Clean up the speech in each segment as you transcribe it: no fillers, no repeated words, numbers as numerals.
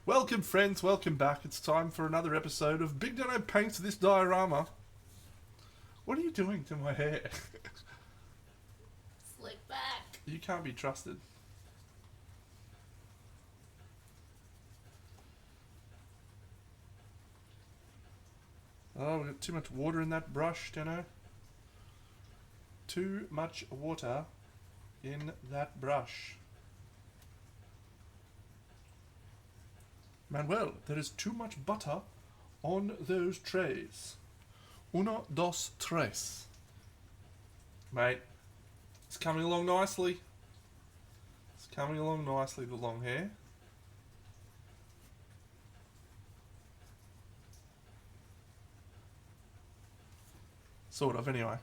Welcome friends, welcome back. It's time for another episode of Big Dono Paints This Diorama. What are you doing to my hair? Slick back. You can't be trusted. Oh, we've got too much water in that brush, Deno. Too much water in that brush. Manuel, there is too much butter on those trays. Uno, dos, tres. Mate, it's coming along nicely. It's coming along nicely, the long hair. Sort of, anyway.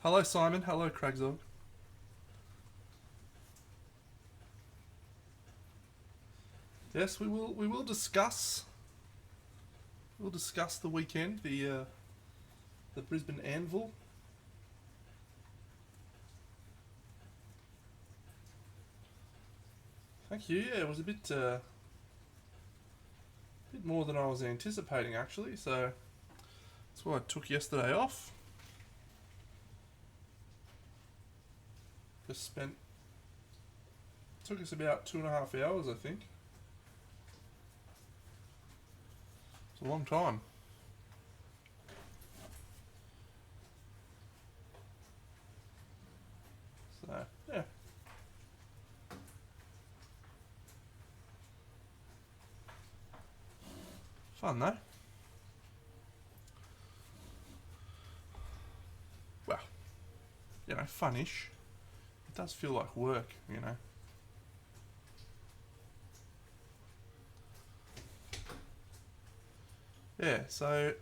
Hello, Simon. Hello, Cragzog. Yes, we will discuss. We'll discuss the weekend, the Brisbane Anvil. Thank you. Yeah, it was a bit more than I was anticipating, actually. So that's why I took yesterday off. Just spent. Took us about 2.5 hours, I think. It's a long time. So yeah. Fun though. Well, funish. It does feel like work, Yeah, so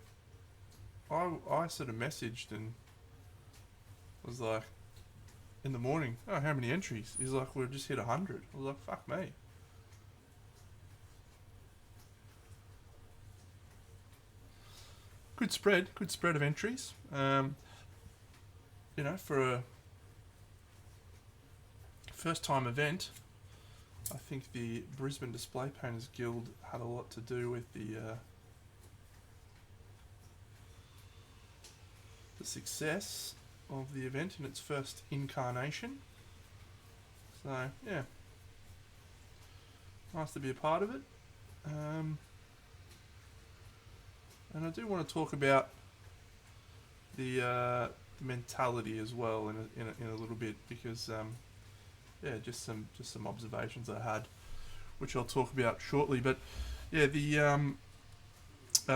I sort of messaged and was like, in the morning, oh, how many entries? He's like, we've just hit 100. I was like, fuck me. Good spread of entries. For a first time event, I think the Brisbane Display Painters Guild had a lot to do with the success of the event in its first incarnation. So yeah, nice to be a part of it. And I do want to talk about the mentality as well in a little bit, because just some observations I had, which I'll talk about shortly. But yeah,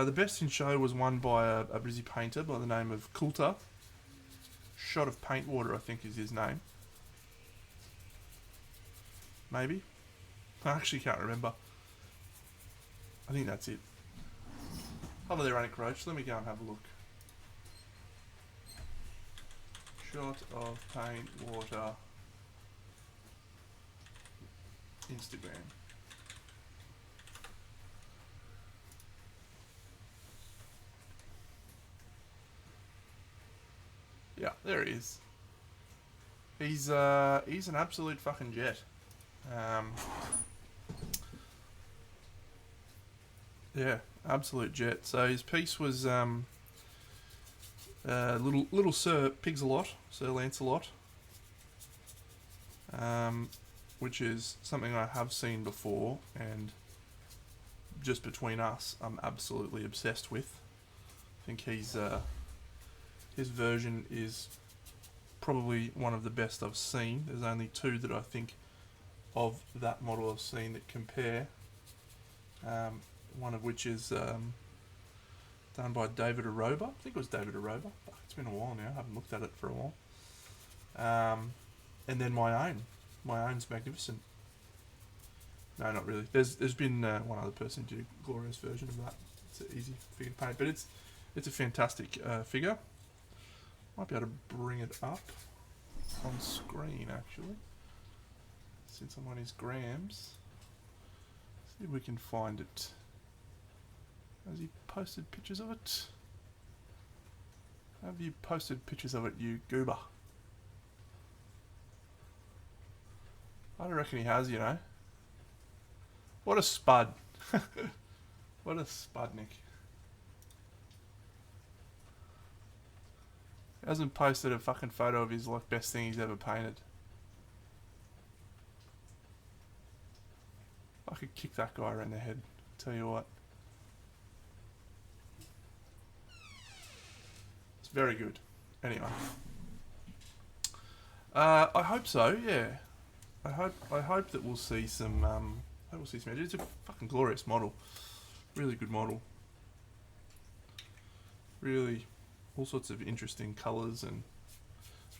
the best in show was won by a Brizzy painter by the name of Coulter. Shot of Paint Water, I think, is his name. Maybe. I actually can't remember. I think that's it. Hello there, Annick Roach. Let me go and have a look. Shot of Paint Water. Instagram. Yeah, there he is. He's an absolute fucking jet. Yeah, absolute jet. So his piece was little Sir Pigs-a-Lot, Sir Lancelot, which is something I have seen before, and just between us, I'm absolutely obsessed with. I think his version is probably one of the best I've seen. There's only two that I think of that model I've seen that compare. One of which is done by David Aroba. I think it was David Aroba. It's been a while now. I haven't looked at it for a while. And then my own. My own's magnificent. No, not really. There's been one other person who did a glorious version of that. It's an easy figure to paint, but it's a fantastic figure. Might be able to bring it up on screen, actually, since I'm on his grams. See if we can find it. Has he posted pictures of it? Have you posted pictures of it, you goober? I don't reckon he has, What a spud. What a spudnik. Hasn't posted a fucking photo of his like best thing he's ever painted. I could kick that guy around the head. Tell you what. It's very good. Anyway. I hope so, yeah. I hope that we'll see some It's a fucking glorious model. Really good model. Really all sorts of interesting colours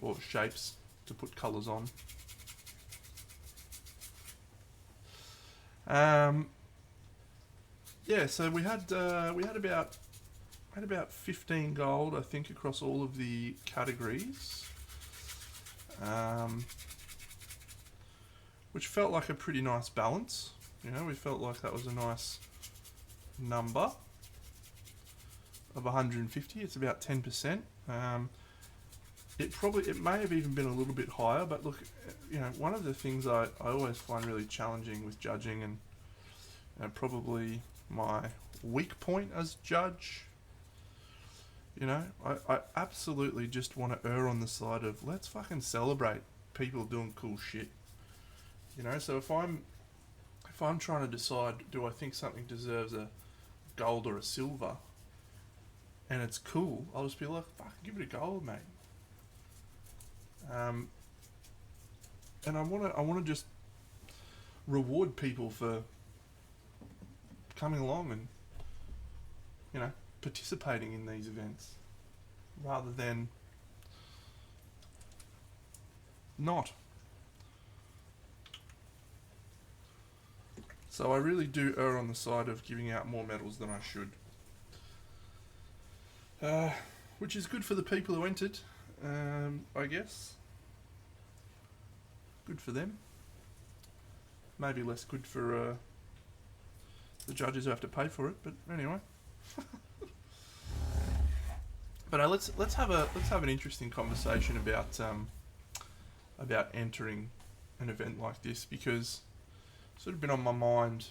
or shapes to put colours on. Yeah, so we had about 15 gold, I think, across all of the categories, which felt like a pretty nice balance. You know, we felt like that was a nice number of 150. It's about 10%. It may have even been a little bit higher, but look, you know, one of the things I always find really challenging with judging, and probably my weak point as judge, you know, I absolutely just want to err on the side of let's fucking celebrate people doing cool shit. You know, so if I'm trying to decide, do I think something deserves a gold or a silver, and it's cool, I'll just be like, fuck, give it a gold, mate. And I want to just reward people for coming along and, you know, participating in these events, rather than not. So I really do err on the side of giving out more medals than I should. Which is good for the people who entered, I guess. Good for them. Maybe less good for the judges who have to pay for it, but anyway. But let's have an interesting conversation about entering an event like this, because it's sort of been on my mind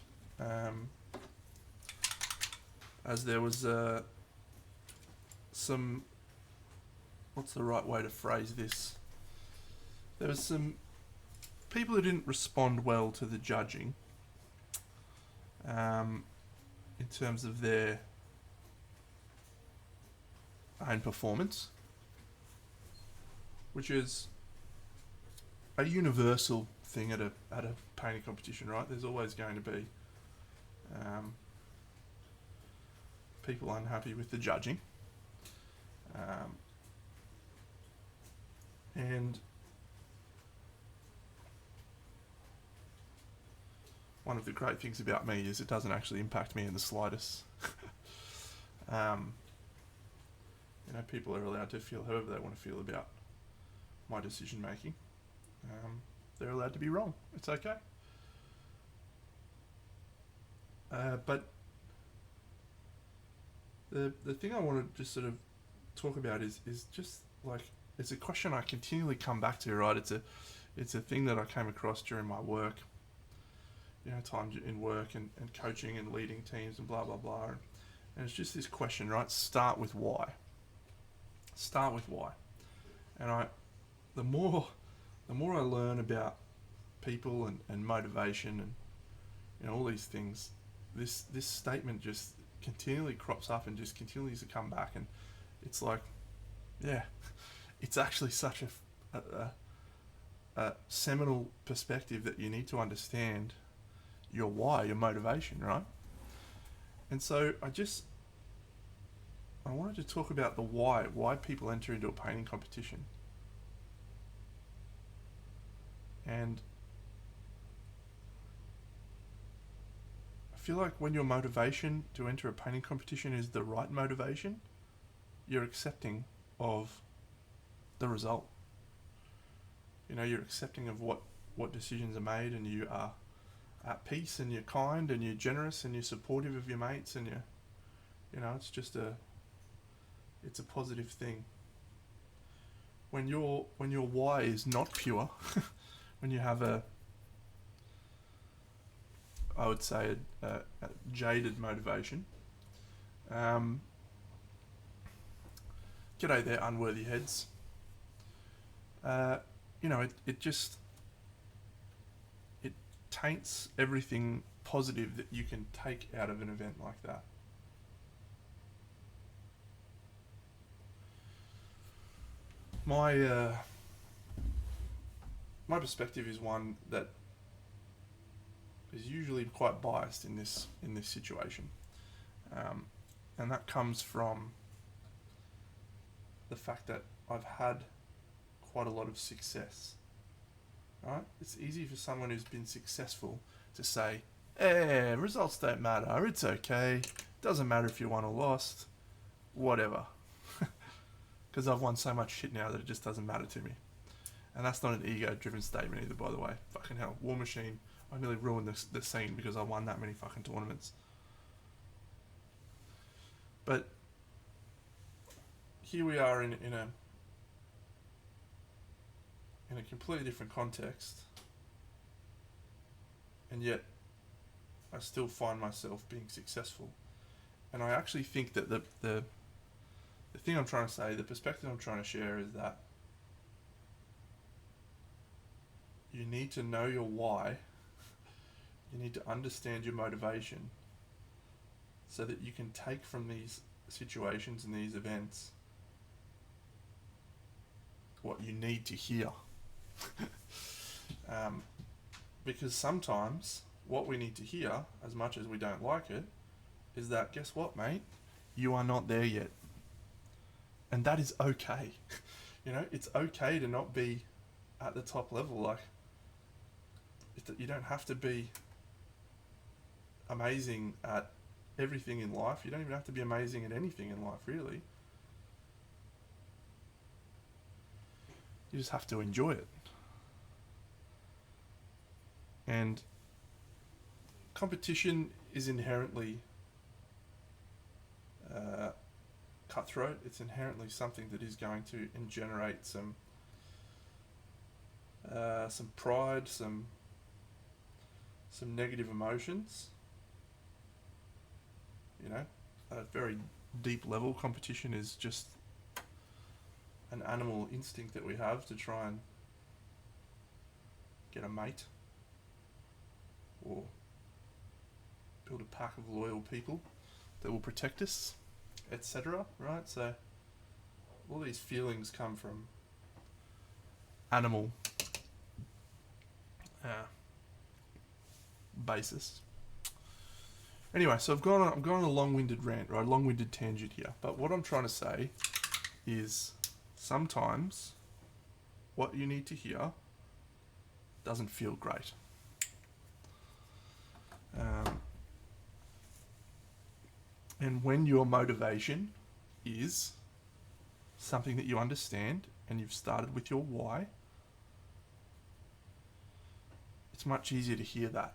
as there was some, what's the right way to phrase this? There was some people who didn't respond well to the judging in terms of their own performance, which is a universal thing at a painting competition, right? There's always going to be people unhappy with the judging, and one of the great things about me is it doesn't actually impact me in the slightest. You know, people are allowed to feel however they want to feel about my decision making. They're allowed to be wrong. It's okay. But the thing I want to just sort of talk about is just like, it's a question I continually come back to, right? It's a thing that I came across during my work, you know, time in work and coaching and leading teams and blah, blah, blah. And it's just this question, right? Start with why. Start with why. And the more I learn about people and motivation and, you know, all these things, this statement just continually crops up and just continues to come back, and it's like, yeah, it's actually such a seminal perspective that you need to understand your why, your motivation, right? And so I wanted to talk about the why people enter into a painting competition. And I feel like when your motivation to enter a painting competition is the right motivation, you're accepting of the result. You know, you're accepting of what decisions are made, and you are at peace, and you're kind, and you're generous, and you're supportive of your mates, and you know, it's just it's a positive thing. When your why is not pure, when you have a I would say, a jaded motivation. G'day there, unworthy heads. It just it taints everything positive that you can take out of an event like that. My perspective is one that is usually quite biased in this situation, and that comes from the fact that I've had quite a lot of success. Right? It's easy for someone who's been successful to say, results don't matter, it's okay, doesn't matter if you won or lost, whatever. Because I've won so much shit now that it just doesn't matter to me. And that's not an ego-driven statement either, by the way. Fucking hell, War Machine, I nearly ruined the scene because I won that many fucking tournaments. But here we are in a completely different context, and yet I still find myself being successful. And I actually think that the thing I'm trying to say, the perspective I'm trying to share, is that you need to know your why. You need to understand your motivation so that you can take from these situations and these events what you need to hear. Because sometimes what we need to hear, as much as we don't like it, is that, guess what, mate? You are not there yet. And that is okay. It's okay to not be at the top level. Like, you don't have to be amazing at everything in life. You don't even have to be amazing at anything in life, really. You just have to enjoy it. And competition is inherently cutthroat. It's inherently something that is going to generate some pride, some negative emotions. At a very deep level, competition is just an animal instinct that we have to try and get a mate or build a pack of loyal people that will protect us, etc. Right? So all these feelings come from animal basis. Anyway, so I've gone on a long-winded rant, right? Long-winded tangent here. But what I'm trying to say is sometimes what you need to hear doesn't feel great. And when your motivation is something that you understand and you've started with your why, it's much easier to hear that.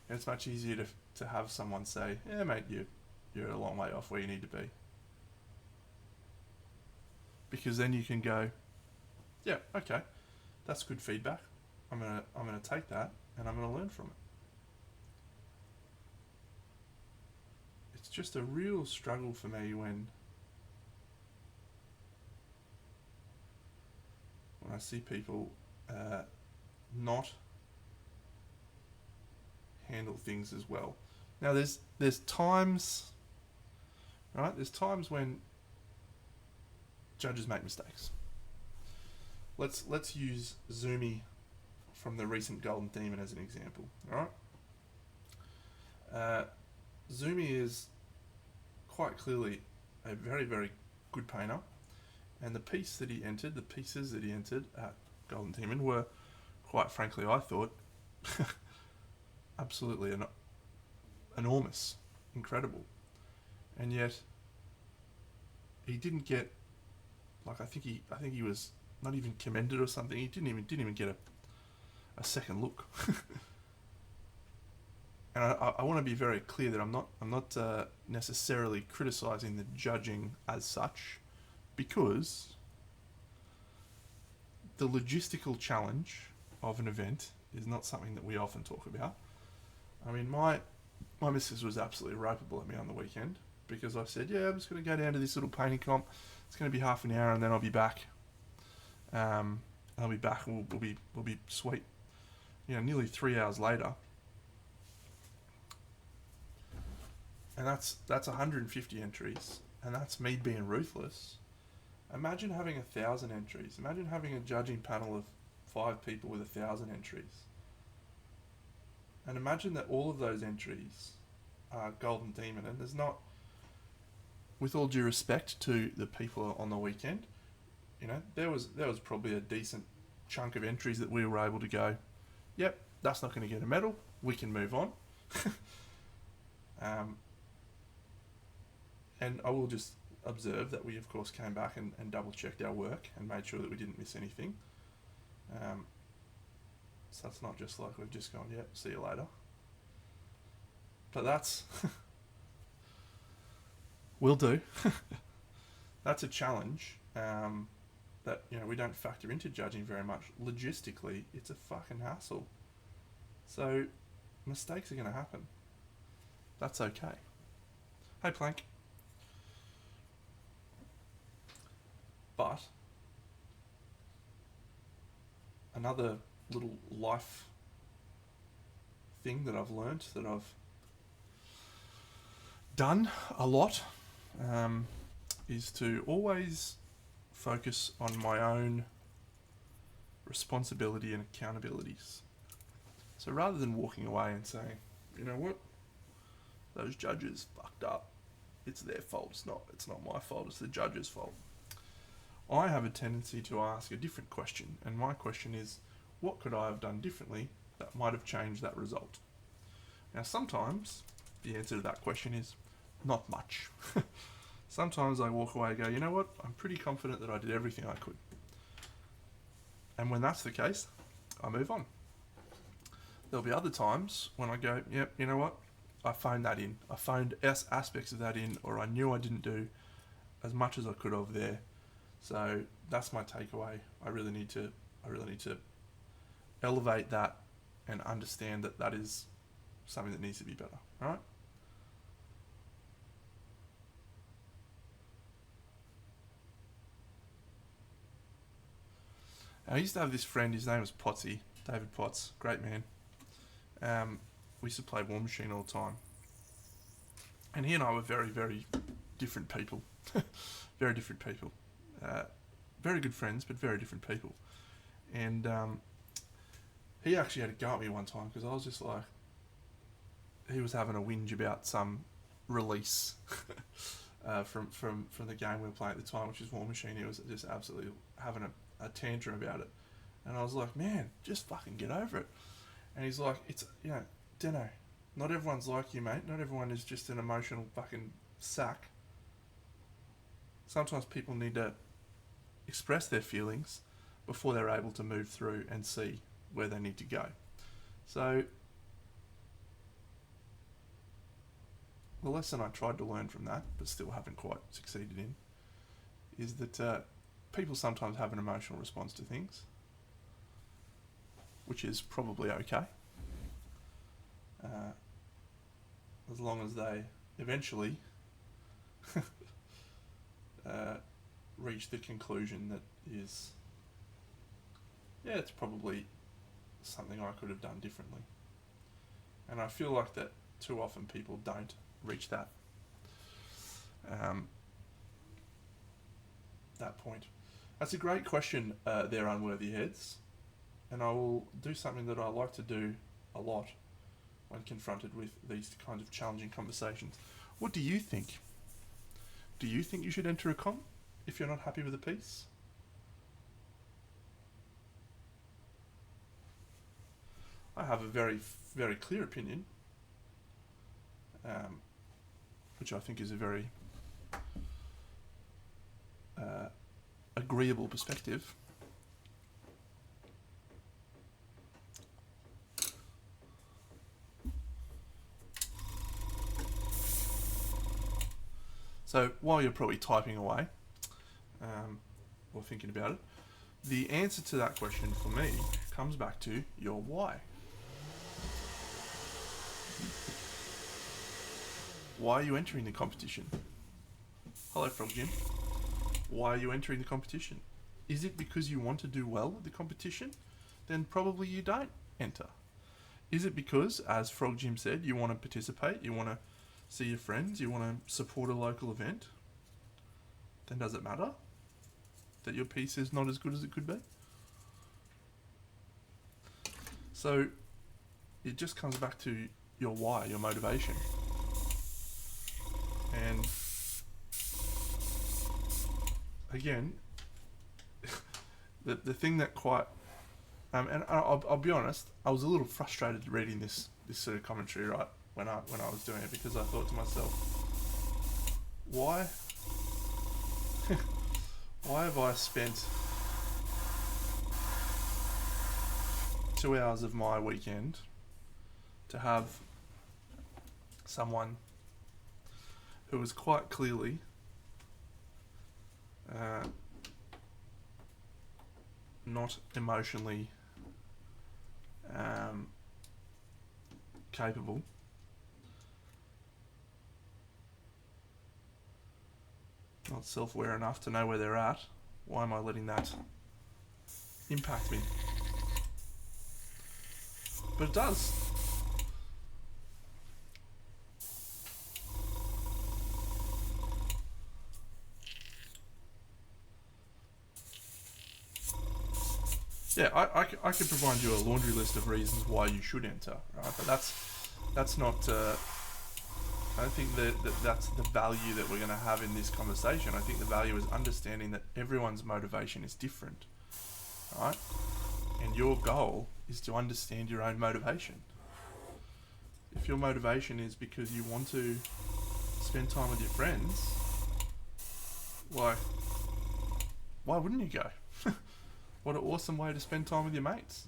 And it's much easier to have someone say, yeah, mate, you're a long way off where you need to be. Because then you can go, yeah, okay, that's good feedback. I'm gonna take that and I'm gonna learn from it. It's just a real struggle for me when I see people not handle things as well. Now there's times, right? There's times when judges make mistakes. Let's use Zumi from the recent Golden Demon as an example. All right. Zumi is quite clearly a very, very good painter, and the pieces that he entered at Golden Demon were, quite frankly, I thought, absolutely enormous, incredible, and yet he didn't get, like, I think he was not even commended or something. He didn't even get a second look. And I want to be very clear that I'm not necessarily criticizing the judging as such, because the logistical challenge of an event is not something that we often talk about. I mean, my missus was absolutely ropeable at me on the weekend because I said, yeah, I'm just going to go down to this little painting comp. It's going to be half an hour and then I'll be back. I'll be back and we'll be sweet. You know, nearly 3 hours later, and that's 150 entries, and that's me being ruthless. Imagine having 1,000 entries. Imagine having a judging panel of 5 people with 1,000 entries. And imagine that all of those entries are Golden Demon, and there's not, with all due respect to the people on the weekend, you know, there was probably a decent chunk of entries that we were able to go, yep, that's not going to get a medal, we can move on. And I will just observe that we of course came back and double checked our work and made sure that we didn't miss anything. So it's not just like we've just gone, yep, see you later. But that's will do. That's a challenge that, you know, we don't factor into judging very much. Logistically, it's a fucking hassle. So mistakes are going to happen. That's okay. Hey, Plank. But another little life thing that I've learnt, that I've done a lot, is to always focus on my own responsibility and accountabilities. So rather than walking away and saying, you know what, those judges fucked up, it's their fault, it's not my fault, it's the judge's fault, I have a tendency to ask a different question, and my question is, what could I have done differently that might have changed that result? Now sometimes the answer to that question is not much. Sometimes I walk away and go, you know what, I'm pretty confident that I did everything I could. And when that's the case, I move on. There'll be other times when I go, yep, you know what, I phoned that in. I phoned aspects of that in, or I knew I didn't do as much as I could have there. So that's my takeaway. I really need to elevate that and understand that that is something that needs to be better. All right? I used to have this friend, his name was Potsy, David Potts, great man. We used to play War Machine all the time. And he and I were very, very different people. Very different people. Very good friends, but very different people. And he actually had a go at me one time because I was just like, he was having a whinge about some release from the game we were playing at the time, which is War Machine. He was just absolutely having a tantrum about it. And I was like, man, just fucking get over it. And he's like, it's, you know, Deno, not everyone's like you, mate. Not everyone is just an emotional fucking sack. Sometimes people need to express their feelings before they're able to move through and see where they need to go. So the lesson I tried to learn from that, but still haven't quite succeeded in, is that people sometimes have an emotional response to things, which is probably okay, as long as they eventually reach the conclusion that is, yeah, it's probably something I could have done differently. And I feel like that too often people don't reach that that point. That's a great question there, Unworthy Heads, and I will do something that I like to do a lot when confronted with these kinds of challenging conversations. What do you think? Do you think you should enter a comp if you're not happy with a piece? I have a very, very clear opinion, which I think is a very agreeable perspective. So while you're probably typing away or thinking about it, the answer to that question for me comes back to your why. why are you entering the competition? Hello, Frog Jim. Why are you entering the competition? Is it because you want to do well at the competition? Then probably you don't enter. Is it because, as Frog Jim said, you want to participate, you want to see your friends, you want to support a local event? Then does it matter that your piece is not as good as it could be? So it just comes back to your why, your motivation. And again, the thing that quite and I'll be honest, I was a little frustrated reading this sort of commentary, right, when I was doing it, because I thought to myself, why why have I spent 2 hours of my weekend to have someone who was quite clearly not emotionally capable, not self-aware enough to know where they're at? Why am I letting that impact me? But it does. Yeah, I could provide you a laundry list of reasons why you should enter, right? But that's not. I don't think that's the value that we're going to have in this conversation. I think the value is understanding that everyone's motivation is different, right? And your goal is to understand your own motivation. If your motivation is because you want to spend time with your friends, why wouldn't you go? What an awesome way to spend time with your mates.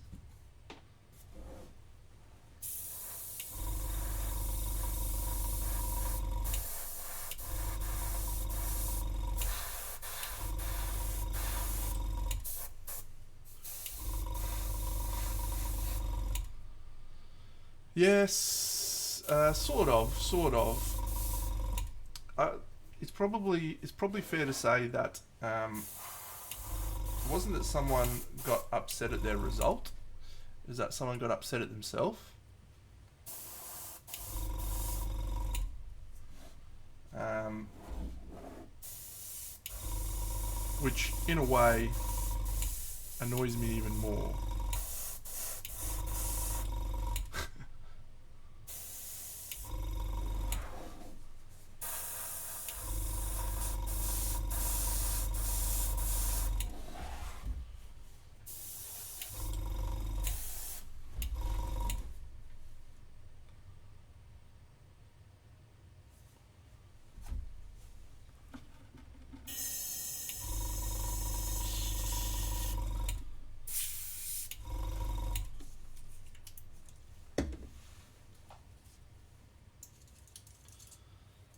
Yes, sort of. It's probably fair to say that it wasn't that someone got upset at their result, it was that someone got upset at themselves. Which, in a way, annoys me even more.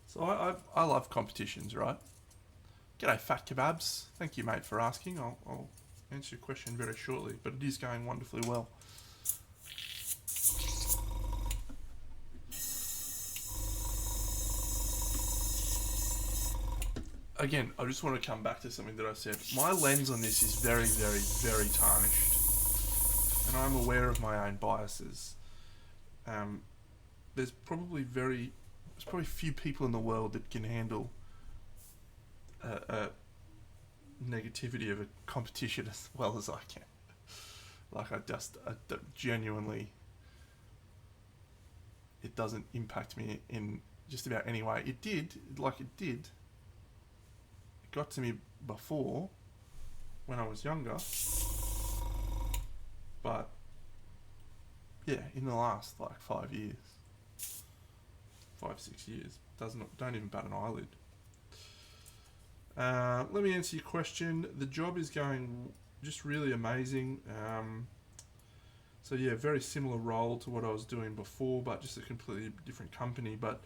So I love competitions, right? G'day, Fat Kebabs. Thank you, mate, for asking. I'll answer your question very shortly, but it is going wonderfully well. Again, I just want to come back to something that I said. My lens on this is very, very, very tarnished, and I'm aware of my own biases. There's probably few people in the world that can handle a negativity of a competition as well as I can. Like, I genuinely, it doesn't impact me in just about any way. It did. It got to me before, when I was younger, but yeah, in the last 5 years, 5-6 years, don't even bat an eyelid. Let me answer your question. The job is going just really amazing. So yeah, very similar role to what I was doing before, but just a completely different company. But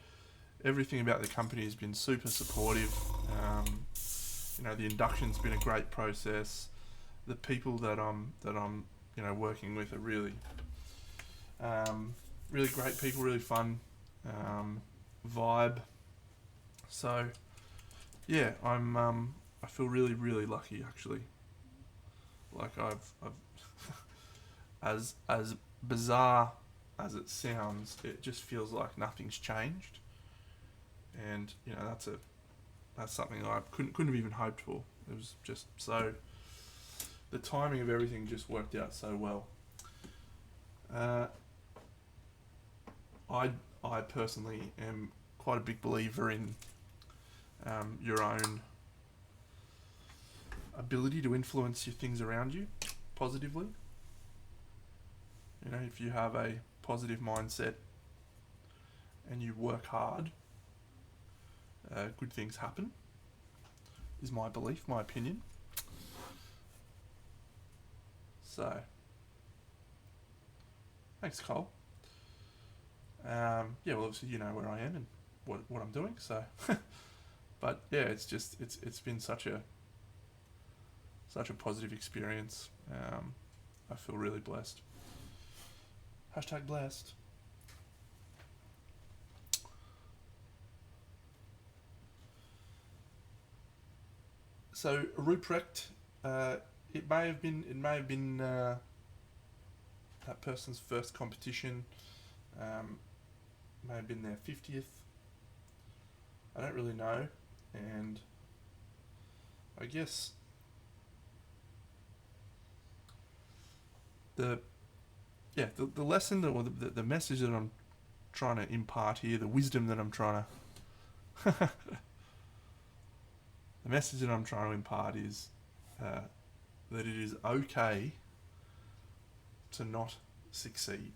everything about the company has been super supportive. The induction's been a great process. The people that I'm working with are really really great people, really fun vibe. So yeah, I feel really really lucky actually. Like I've as bizarre as it sounds, it just feels like nothing's changed, and you know that's something I couldn't have even hoped for. It was just so the timing of everything just worked out so well. Uh, I I personally am quite a big believer in your own ability to influence your things around you positively. You know, if you have a positive mindset and you work hard, good things happen. Is my belief, my opinion. So, thanks, Cole. Yeah, well, obviously you know where I am and what I'm doing. So, but yeah, it's been such a positive experience. I feel really blessed. Hashtag blessed. So Ruprecht, it may have been that person's first competition. Um, may have been their 50th. I don't really know, and I guess the the lesson or the message that I'm trying to impart here, the wisdom that I'm trying to the message that I'm trying to impart is that it is okay to not succeed.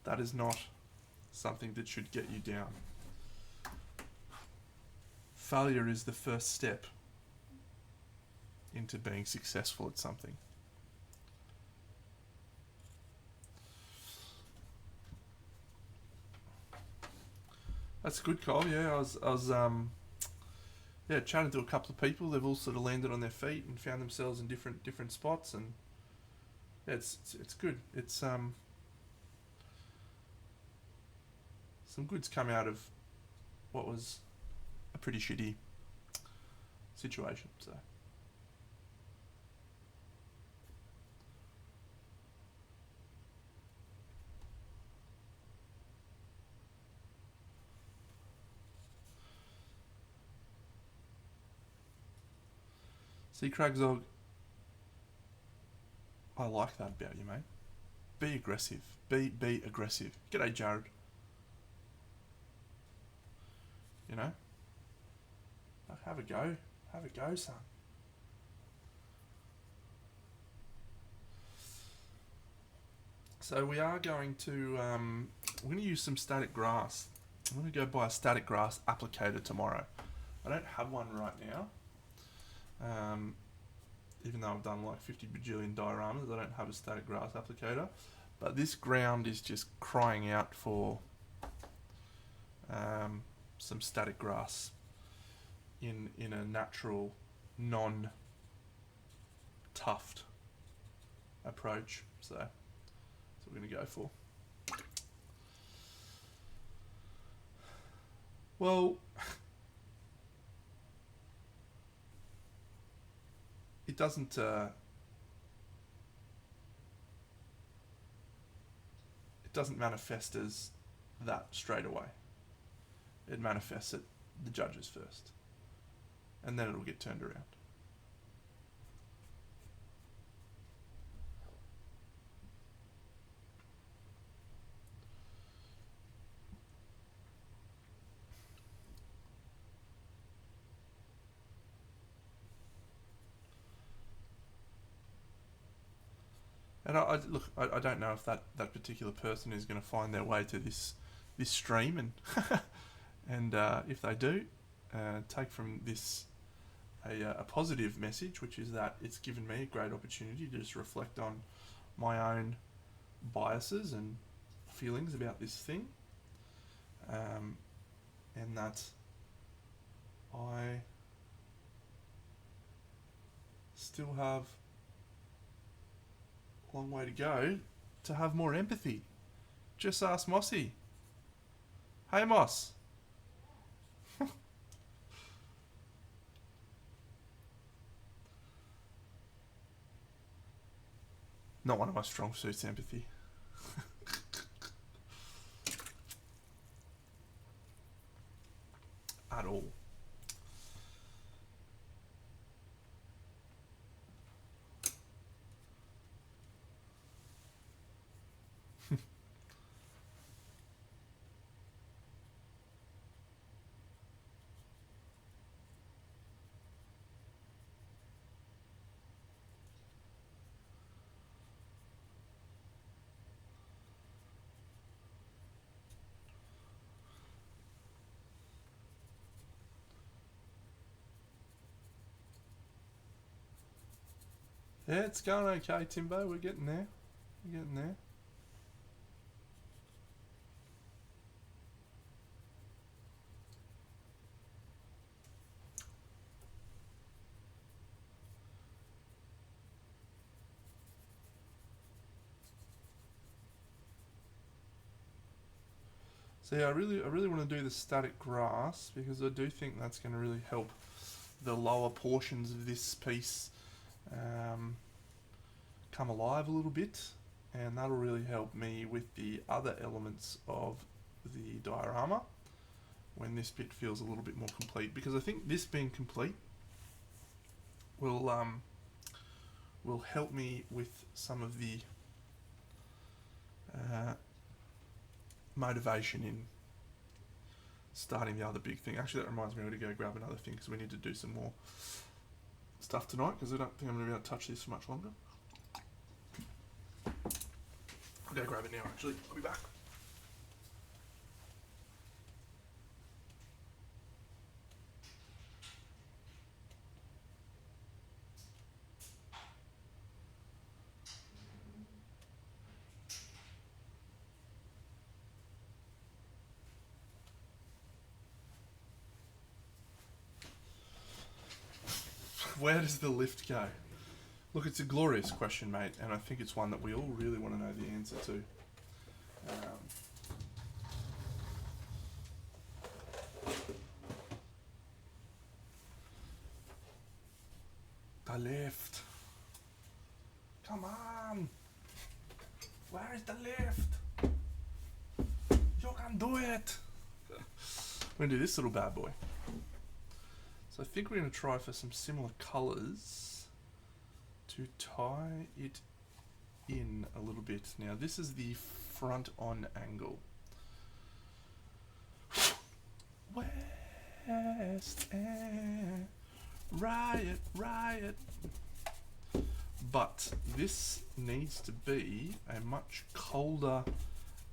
That is not something that should get you down. Failure is the first step into being successful at something. That's good, Cole. Yeah, I was chatting to a couple of people. They've all sort of landed on their feet and found themselves in different spots, and yeah, it's good. It's some good's come out of what was a pretty shitty situation. So see, Cragzog, I like that about you, mate. Be aggressive. Be aggressive. G'day, Jared. You know, like, have a go. Have a go, son. So we are going to we're going to use some static grass. I'm going to go buy a static grass applicator tomorrow. I don't have one right now. Even though I've done like 50 bajillion dioramas, I don't have a static grass applicator. But this ground is just crying out for some static grass in a natural, non-tuft approach. So that's what we're going to go for. Well, it doesn't. It doesn't manifest as that straight away. It manifests at the judges first, and then it'll get turned around. And I don't know if that particular person is going to find their way to this stream, and and if they do, take from this a positive message, which is that it's given me a great opportunity to just reflect on my own biases and feelings about this thing, and that I still have a long way to go to have more empathy Just ask Mossy. Hey, Moss. Not one of my strong suits, empathy. At all. Yeah, it's going okay, Timbo. We're getting there. We're getting there. So yeah, I really want to do the static grass because I do think that's going to really help the lower portions of this piece come alive a little bit, and that'll really help me with the other elements of the diorama when this bit feels a little bit more complete, because I think this being complete will help me with some of the motivation in starting the other big thing. Actually, that reminds me, I got to go grab another thing because we need to do some more stuff tonight, because I don't think I'm going to be able to touch this for much longer. I'll go grab it now, actually. I'll be back. Where does the lift go? Look, it's a glorious question, mate, and I think it's one that we all really want to know the answer to. The lift. Come on. Where is the lift? You can do it. We're going to do this little bad boy. So I think we're going to try for some similar colours to tie it in a little bit. Now this is the front on angle. West End, riot, riot. But this needs to be a much colder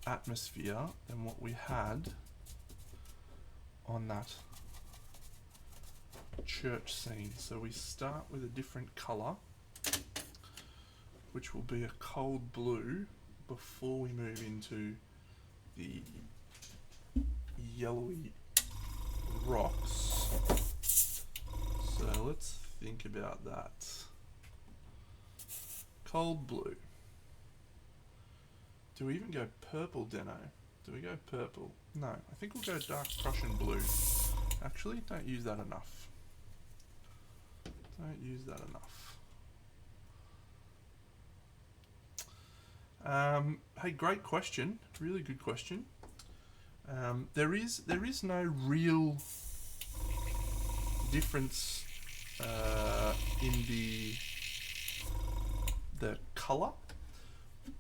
atmosphere than what we had on that church scene. So we start with a different colour, which will be a cold blue, before we move into the yellowy rocks. So let's think about that. Cold blue. Do we even go purple, Deno? Do we go purple? No, I think we'll go dark Prussian blue. Actually, don't use that enough. Don't use that enough. Hey, great question. Really good question. There is no real difference in the colour,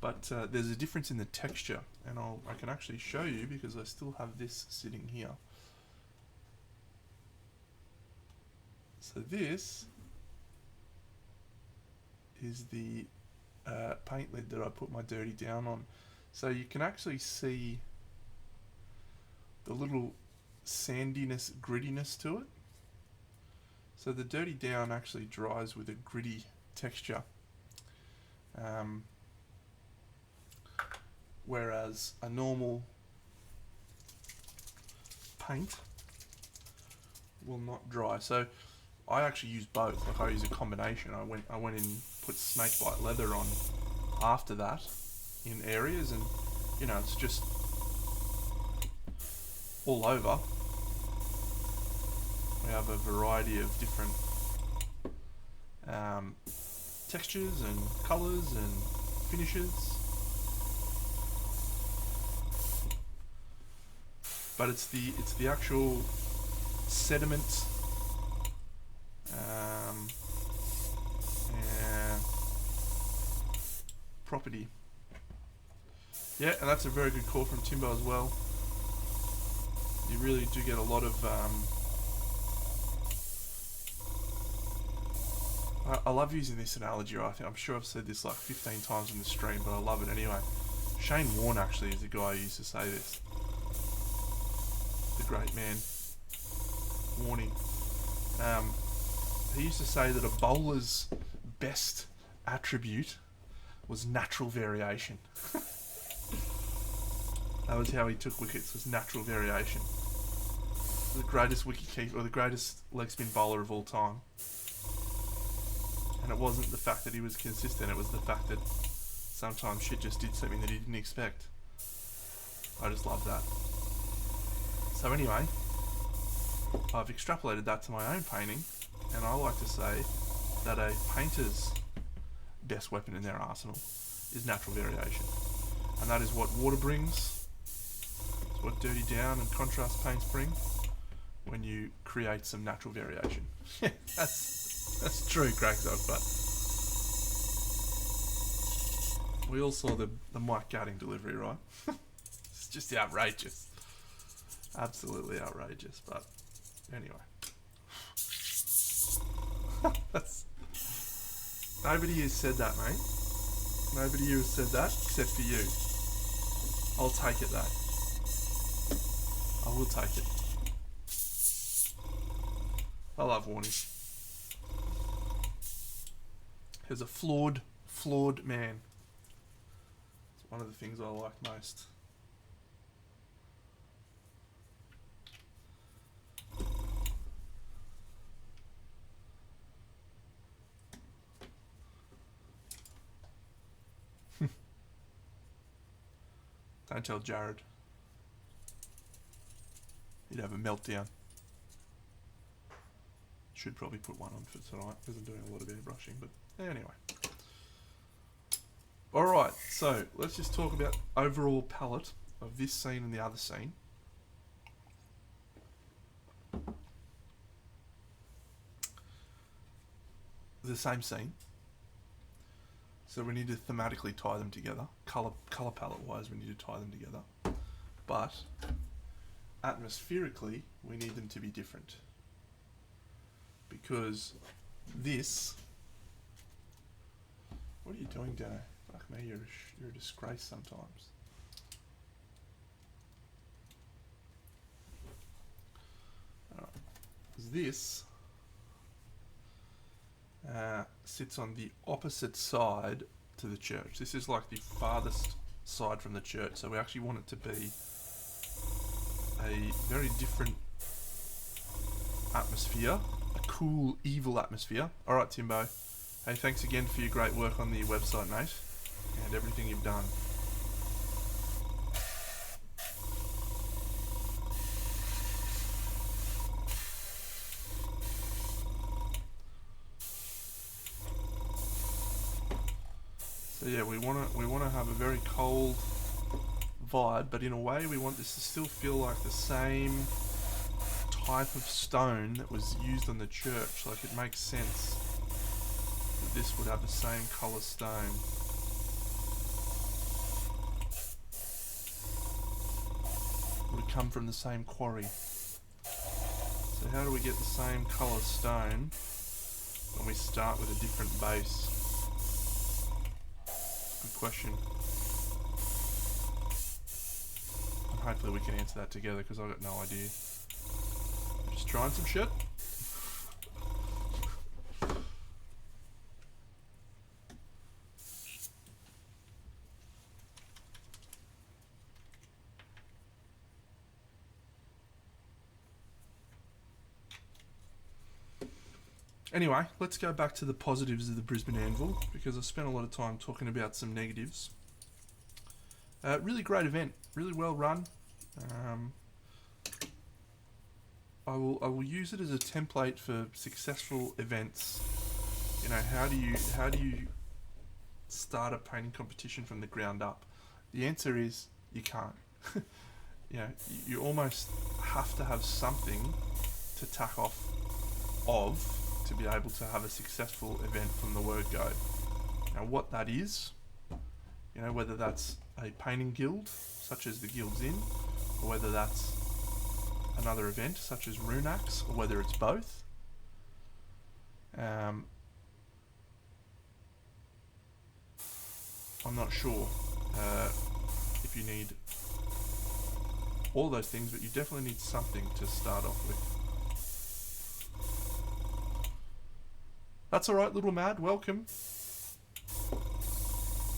but there's a difference in the texture, and I can actually show you because I still have this sitting here. So this is the paint lid that I put my dirty down on. So you can actually see the little sandiness, grittiness to it. So the dirty down actually dries with a gritty texture. Whereas a normal paint will not dry. So I actually use both. Like I use a combination. I went and put snakebite leather on after that in areas, and you know, it's just all over. We have a variety of different textures and colours and finishes. But it's the actual sediment and property. Yeah, and that's a very good call from Timbo as well. You really do get a lot of I love using this analogy, right? I'm sure I've said this like 15 times in the stream, but I love it anyway. Shane Warne actually is the guy who used to say this. The great man. Warning. He used to say that a bowler's best attribute was natural variation. That was how he took wickets, was natural variation. The greatest wicket keeper, or the greatest leg spin bowler of all time. And it wasn't the fact that he was consistent, it was the fact that sometimes shit just did something that he didn't expect. I just love that. So anyway, I've extrapolated that to my own painting, and I like to say that a painter's best weapon in their arsenal is natural variation. And that is what water brings, it's what dirty down and contrast paints bring when you create some natural variation. That's true, Craig Dog, but we all saw the Mike Gatting delivery, right? It's just outrageous. Absolutely outrageous, but anyway. Nobody has said that, mate. Nobody here has said that except for you. I'll take it though. I will take it. I love Warnie. He's a flawed man. It's one of the things I like most. Don't tell Jared. He'd have a meltdown. Should probably put one on for tonight because I'm doing a lot of airbrushing, but anyway. Alright, so let's just talk about overall palette of this scene and the other scene. The same scene. So we need to thematically tie them together. Color palette wise, we need to tie them together. But atmospherically, we need them to be different. Because this... What are you doing, Dano? Fuck me, you're a disgrace sometimes. Alright. This sits on the opposite side to the church. This is like the farthest side from the church, so we actually want it to be a very different atmosphere, a cool, evil atmosphere. Alright, Timbo. Hey, thanks again for your great work on the website, mate, and everything you've done. So yeah, we want to have a very cold vibe, but in a way we want this to still feel like the same type of stone that was used on the church. Like, it makes sense that this would have the same colour stone. It would come from the same quarry. So how do we get the same colour stone when we start with a different base? Good question. And hopefully we can answer that together, because I've got no idea. Just trying some shit. Anyway, let's go back to the positives of the Brisbane Anvil, because I spent a lot of time talking about some negatives. Really great event, really well run. I will use it as a template for successful events. You know, how do you start a painting competition from the ground up? The answer is you can't. You know, you almost have to have something to tack off of to be able to have a successful event from the word go. Now, what that is, you know, whether that's a painting guild, such as the Guilds Inn, or whether that's another event, such as Runax, or whether it's both. I'm not sure if you need all those things, but you definitely need something to start off with. That's alright, little Mad, welcome.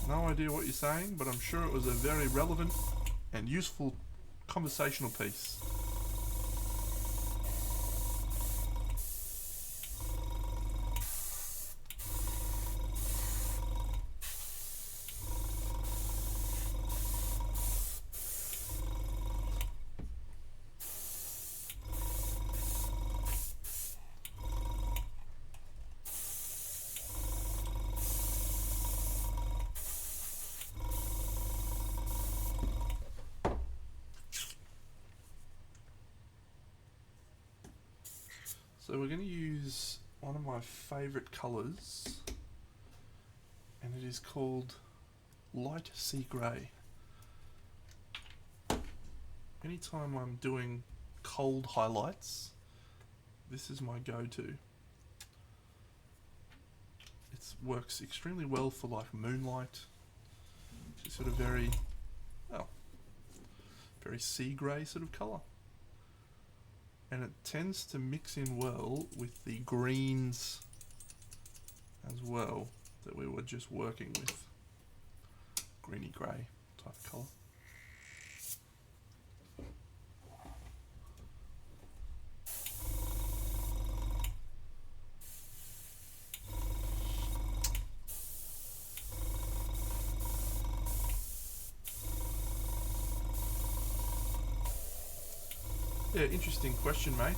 No idea what you're saying, but I'm sure it was a very relevant and useful conversational piece. So we're going to use one of my favourite colours, and it is called Light Sea Grey. Anytime I'm doing cold highlights, this is my go-to. It works extremely well for like moonlight, it's sort of very sea grey sort of colour. And it tends to mix in well with the greens as well that we were just working with. Greeny grey type of colour. Yeah, interesting question, mate.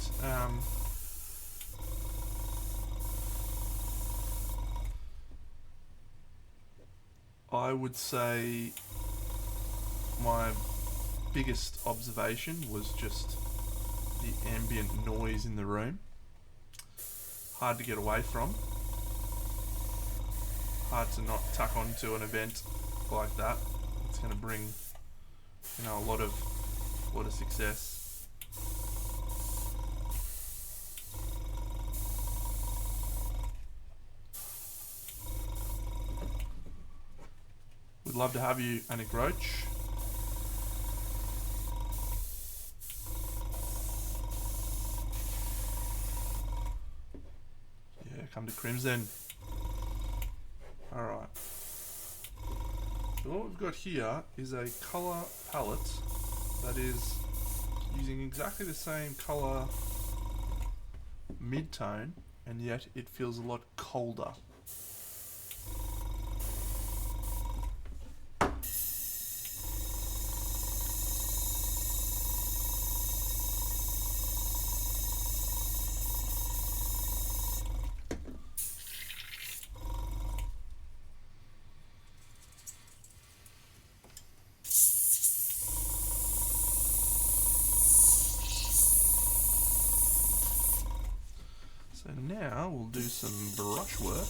I would say my biggest observation was just the ambient noise in the room. Hard to get away from. Hard to not tuck onto an event like that. It's going to bring, you know, a lot of success. We'd love to have you, Anik Roach. Yeah, come to Crimson. Alright. So what we've got here is a colour palette that is using exactly the same colour mid-tone, and yet it feels a lot colder. So now we'll do some brush work.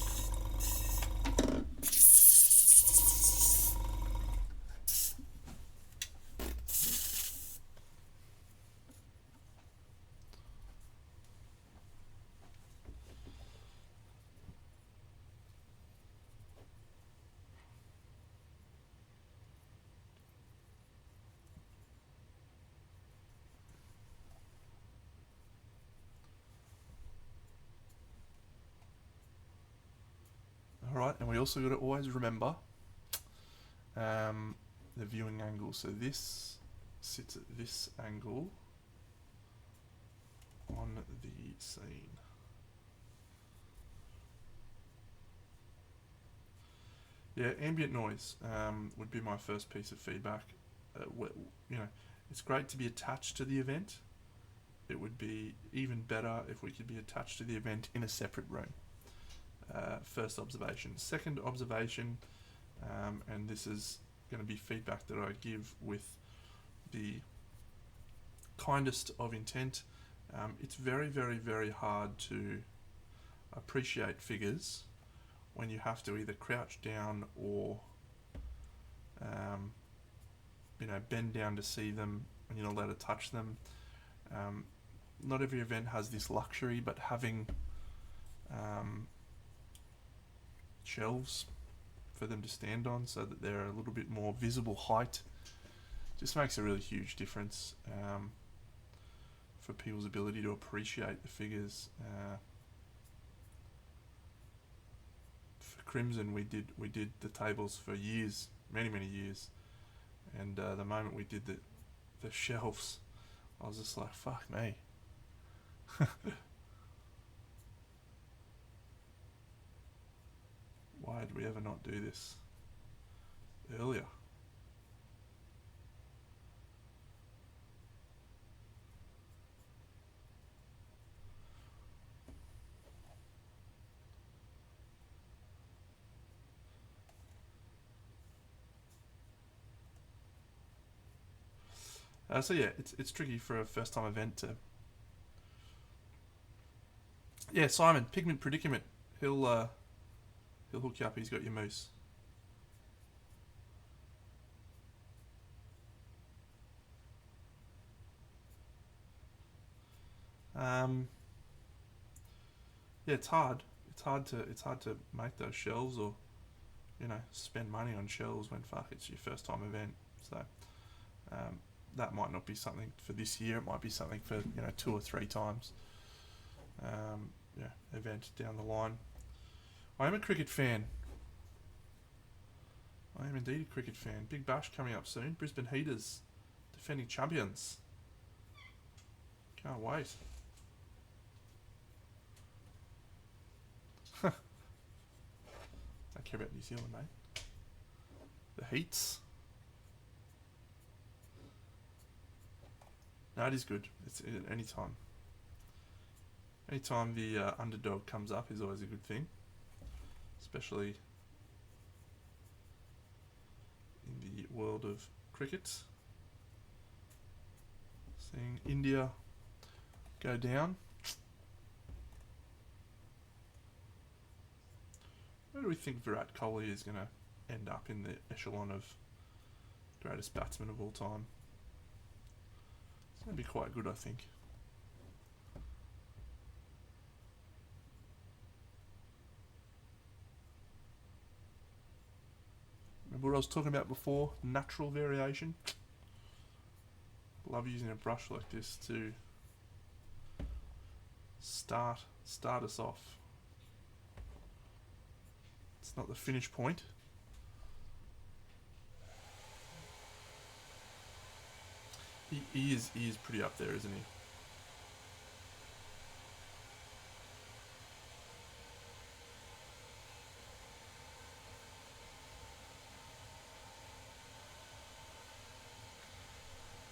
Alright, and we also got to always remember the viewing angle. So this sits at this angle on the scene. Yeah, ambient noise would be my first piece of feedback. You know, it's great to be attached to the event. It would be even better if we could be attached to the event in a separate room. First observation. Second observation, and this is going to be feedback that I give with the kindest of intent. It's very, very, very hard to appreciate figures when you have to either crouch down or bend down to see them when you're not allowed to touch them. Not every event has this luxury, but having shelves for them to stand on so that they're a little bit more visible height just makes a really huge difference for people's ability to appreciate the figures. For Crimson, we did the tables for years, many years, and the moment we did the shelves, I was just like, fuck me. Why did we ever not do this earlier? So yeah, it's tricky for a first time event to. Yeah, Simon, Pigment Predicament. He'll hook you up. He's got your moose. Yeah, it's hard. It's hard to make those shelves or spend money on shelves when it's your first time event. So that might not be something for this year. It might be something for 2 or 3 times. Event down the line. I am a cricket fan. I am indeed a cricket fan. Big Bash coming up soon. Brisbane Heaters, defending champions. Can't wait. Don't care about New Zealand, mate. The Heats. No, it is good. It's any time. Anytime the underdog comes up is always a good thing, especially in the world of cricket. Seeing India go down. Where do we think Virat Kohli is going to end up in the echelon of greatest batsman of all time? It's going to be quite good, I think. Remember what I was talking about before? Natural variation. Love using a brush like this to start us off. It's not the finish point. He is pretty up there, isn't he?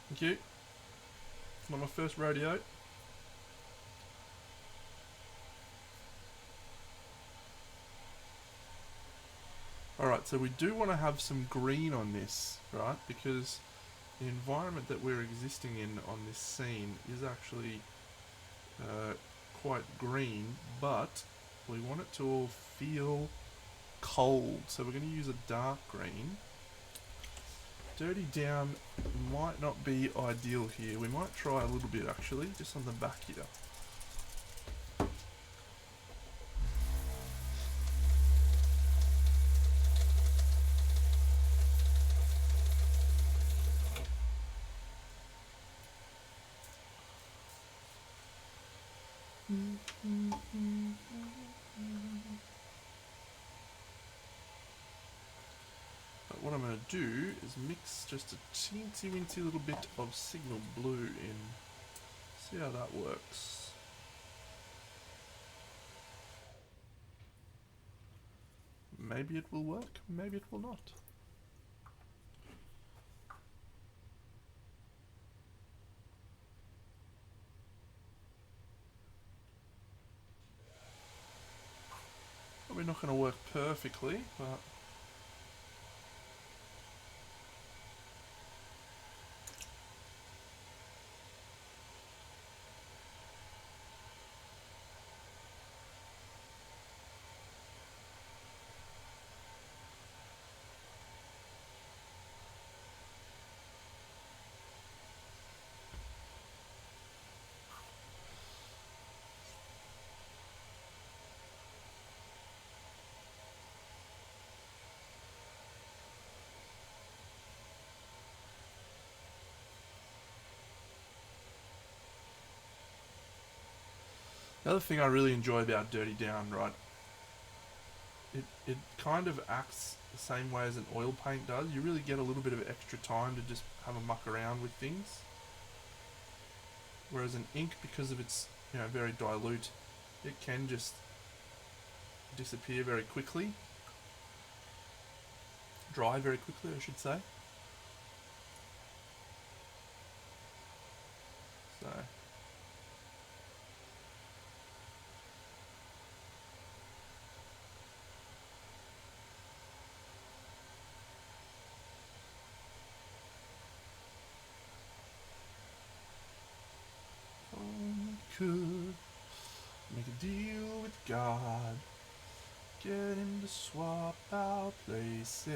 Thank you. It's not my first rodeo. Alright, so we do want to have some green on this, right? Because the environment that we're existing in on this scene is actually quite green, but we want it to all feel cold. So we're going to use a dark green. Dirty down might not be ideal here. We might try a little bit actually, just on the back here. But what I'm going to do is mix just a teensy little bit of signal blue in. See how that works. maybe it will work, maybe it will not. Probably not going to work perfectly, but the other thing I really enjoy about Dirty Down, right, it kind of acts the same way as an oil paint does. You really get a little bit of extra time to just have a muck around with things. Whereas an ink, because of its very dilute, it can just disappear very quickly. Dry very quickly, I should say. So could make a deal with God, get him to swap our places,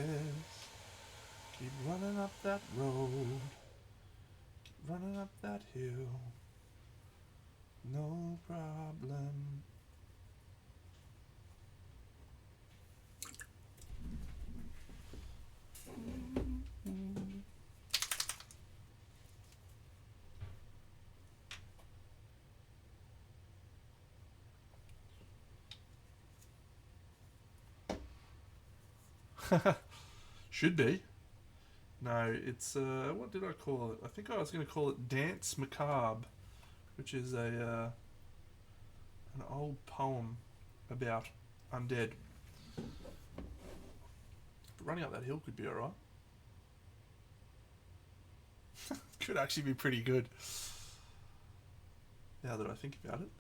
keep running up that road, keep running up that hill, no problem. Should be. No, it's what did I call it? I think I was going to call it Dance Macabre, which is a an old poem about undead. But running up that hill could be alright. Could actually be pretty good. Now that I think about it,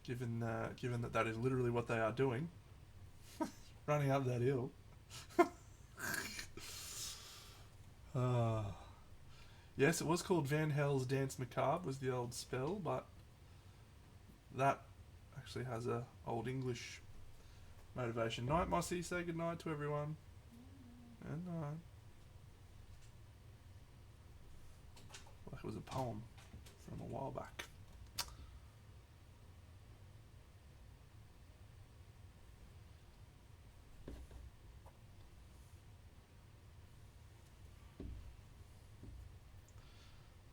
given that is literally what they are doing, running up that hill. Yes, it was called Van Hell's Dance Macabre was the old spell, but that actually has a old English motivation. Night, Mossy. Say goodnight to everyone. And night. Like it was a poem from a while back.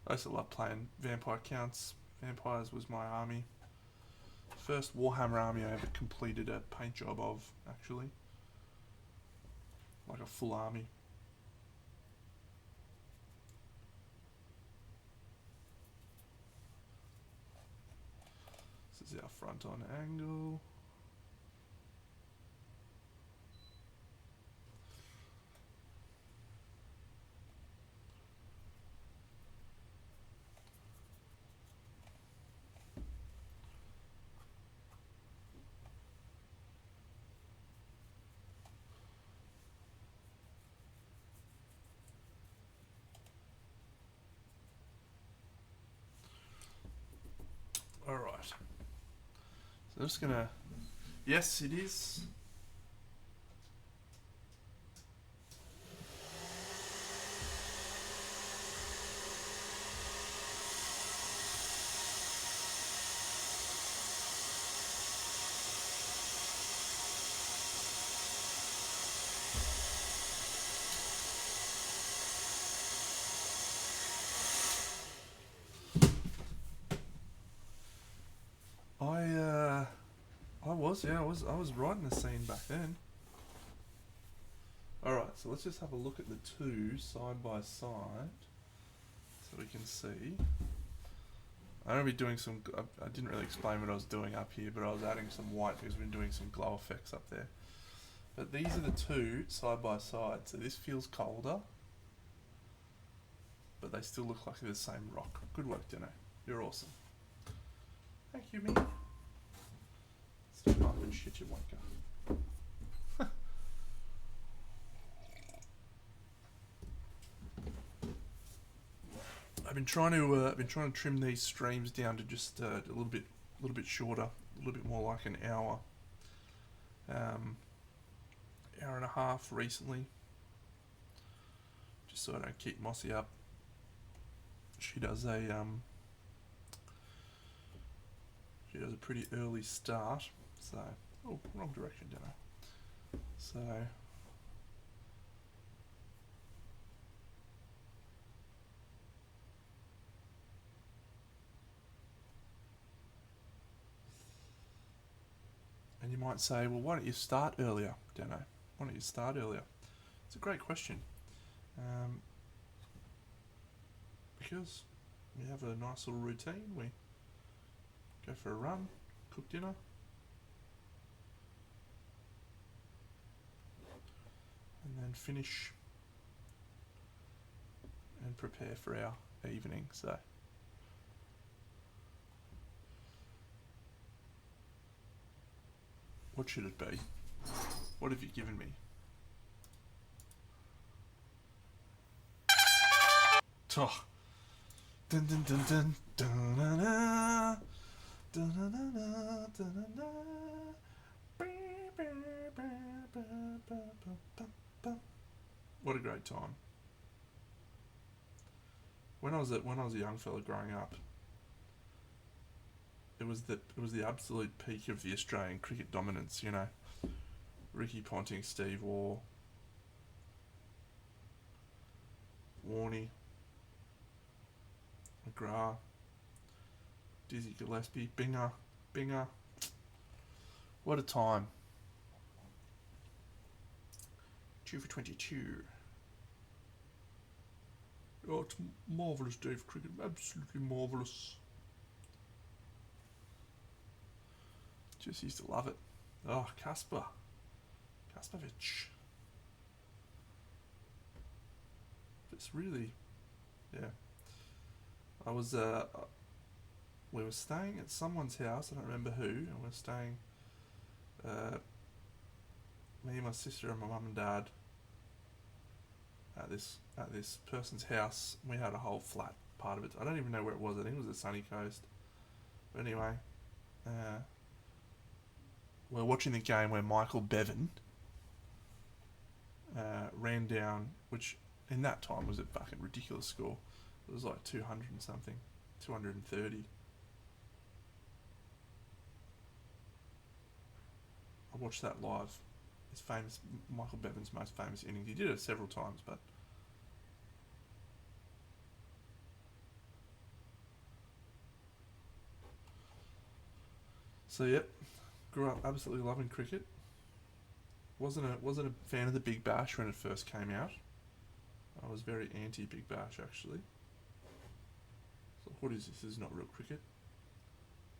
I used to love playing vampire counts. Vampires was my army. First Warhammer army I ever completed a paint job of, actually. Like a full army. This is our front on angle. Alright. So I'm just gonna... Yes, it is. I was writing a scene back then. Alright, so let's just have a look at the two side by side so we can see. I'm going to be doing some... I didn't really explain what I was doing up here, but I was adding some white because we've been doing some glow effects up there. But these are the two side by side, so this feels colder, but they still look like they're the same rock. Good work, Dino. You're awesome. Thank you, me. Stop up and shit, you wanker. I've been trying to trim these streams down to just a little bit shorter, a little bit more like an hour, hour and a half recently, just so I don't keep Mossy up. She does a pretty early start, so wrong direction, don't I? So. And you might say, well, why don't you start earlier, Dano? Why don't you start earlier? It's a great question. Because we have a nice little routine. We go for a run, cook dinner, and then finish and prepare for our evening. So. What should it be? What have you given me? Oh. Dun dun dun dun dun dun dun dun dun dun dun. What a great time. When I was a young fella growing up, it was the absolute peak of the Australian cricket dominance, you know. Ricky Ponting, Steve Waugh, Warney, McGrath, Dizzy Gillespie, Binger. What a time. 2 for 22. Oh, it's marvellous day for cricket. Absolutely marvellous. Just used to love it. Oh, Kasperovich. It's really, yeah. I was, we were staying at someone's house, I don't remember who, and we were staying, me, my sister and my mum and dad at this person's house. We had a whole flat part of it. I don't even know where it was. I think it was the sunny coast. But anyway, we're watching the game where Michael Bevan ran down, which in that time was a fucking ridiculous score. It was like 200 and something, 230. I watched that live. It's famous, Michael Bevan's most famous innings. He did it several times, but so yep, grew up absolutely loving cricket. Wasn't a fan of the Big Bash when it first came out. I was very anti Big Bash actually. So what is this? This is not real cricket.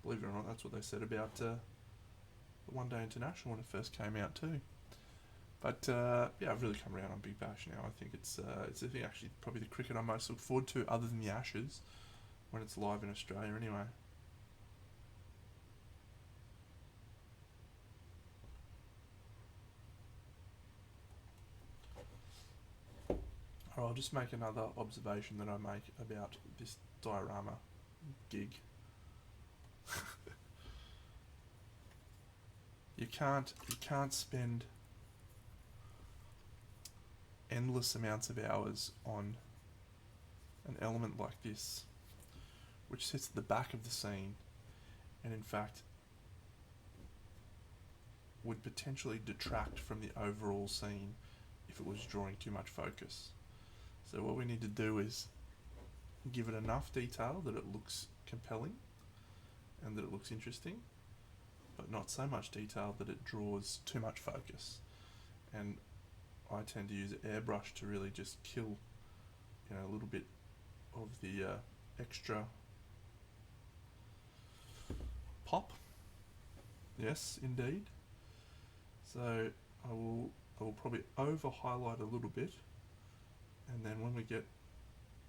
Believe it or not, that's what they said about the One Day International when it first came out too. But yeah, I've really come around on Big Bash now. I think it's I think actually probably the cricket I most look forward to, other than the Ashes, when it's live in Australia anyway. I'll just make another observation that I make about this Diorama gig. You can't spend endless amounts of hours on an element like this, which sits at the back of the scene, and in fact would potentially detract from the overall scene if it was drawing too much focus. So what we need to do is give it enough detail that it looks compelling and that it looks interesting, but not so much detail that it draws too much focus. And I tend to use airbrush to really just kill, a little bit of the extra pop. Yes, indeed. So I will probably over highlight a little bit, and then when we get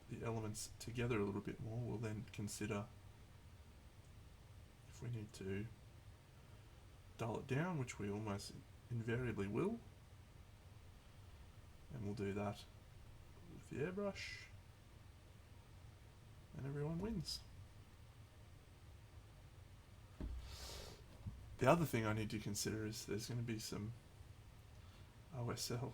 the elements together a little bit more, we'll then consider if we need to dull it down, which we almost invariably will, and we'll do that with the airbrush, and everyone wins. The other thing I need to consider is there's going to be some OSL.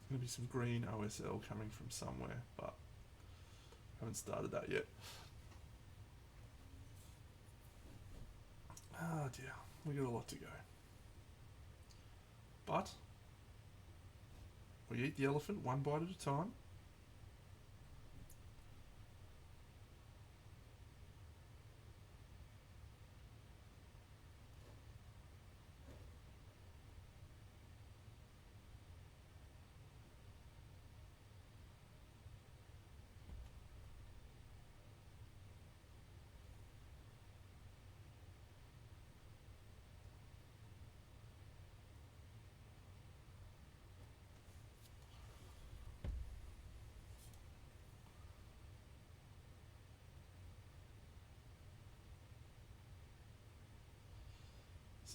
There's going to be some green OSL coming from somewhere, but I haven't started that yet. Oh dear, we got a lot to go. But we eat the elephant one bite at a time.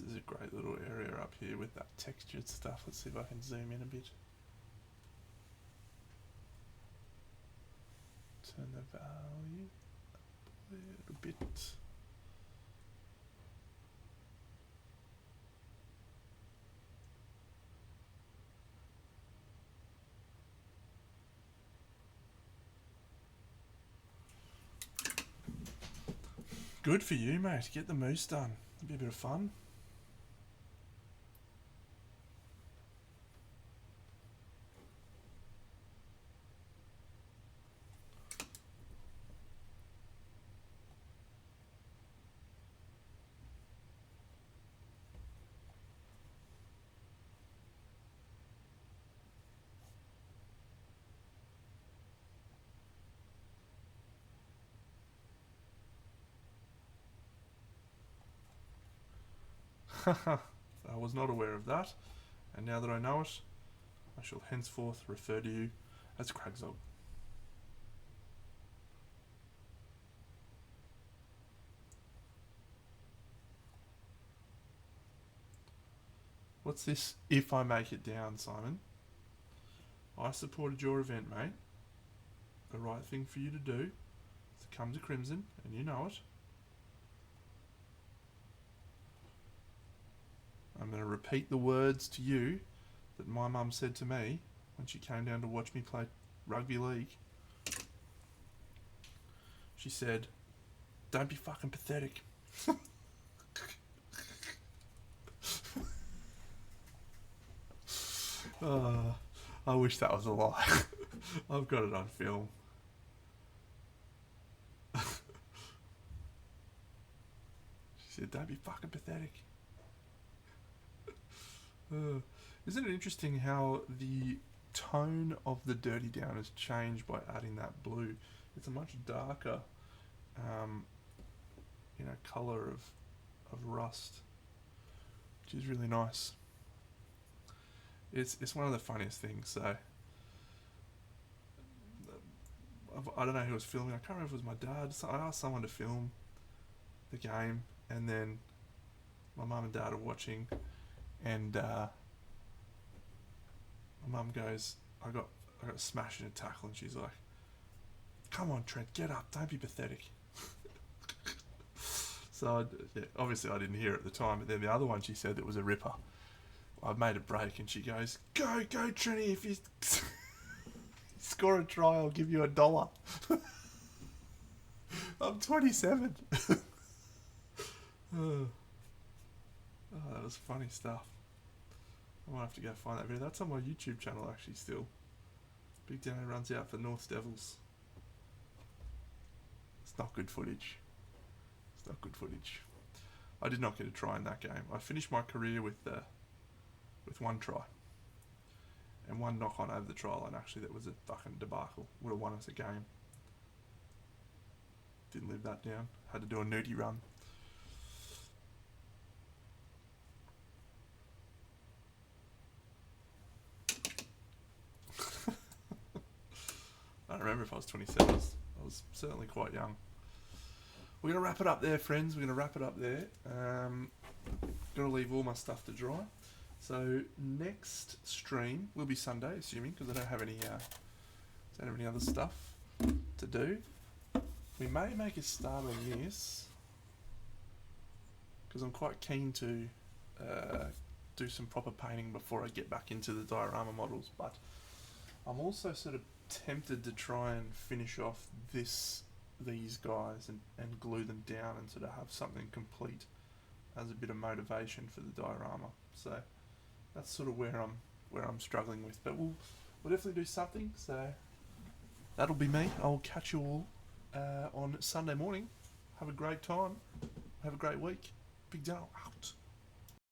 This is a great little area up here with that textured stuff. Let's see if I can zoom in a bit. Turn the value up a little bit. Good for you, mate. Get the moose done. It'll be a bit of fun. I was not aware of that, and now that I know it, I shall henceforth refer to you as Cragzog. What's this if I make it down, Simon? I supported your event, mate. The right thing for you to do is to come to Crimson, and you know it. I'm going to repeat the words to you that my mum said to me when she came down to watch me play rugby league. She said, "Don't be fucking pathetic." I wish that was a lie. I've got it on film. She said, "Don't be fucking pathetic." Isn't it interesting how the tone of the Dirty Down has changed by adding that blue? It's a much darker, colour of rust, which is really nice. It's one of the funniest things. So I don't know who was filming. I can't remember if it was my dad. So I asked someone to film the game, and then my mum and dad are watching. And my mum goes, I got smashed in a tackle, and she's like, "Come on, Trent, get up, don't be pathetic." So obviously I didn't hear it at the time, but then the other one she said that was a ripper. I made a break, and she goes, Go, Trenny, if you score a try, I'll give you $1. I'm 27. Oh, that was funny stuff. I might have to go find that video. That's on my YouTube channel actually still. Big Dano runs out for North Devils. It's not good footage. It's not good footage. I did not get a try in that game. I finished my career with one try. And one knock on over the try line. Actually, that was a fucking debacle. Would have won us a game. Didn't live that down. Had to do a nudie run. remember if I was 27. I was certainly quite young. We're going to wrap it up there, friends. We're going to wrap it up there. Got to leave all my stuff to dry. So next stream will be Sunday, assuming, because I don't have any other stuff to do. We may make a start on this because I'm quite keen to do some proper painting before I get back into the diorama models. But I'm also sort of tempted to try and finish off these guys and glue them down and sort of have something complete as a bit of motivation for the diorama. So that's sort of where I'm struggling with, but we'll definitely do something. So that'll be me. I'll catch you all on Sunday morning. Have a great time. Have a great week. Big Dale out.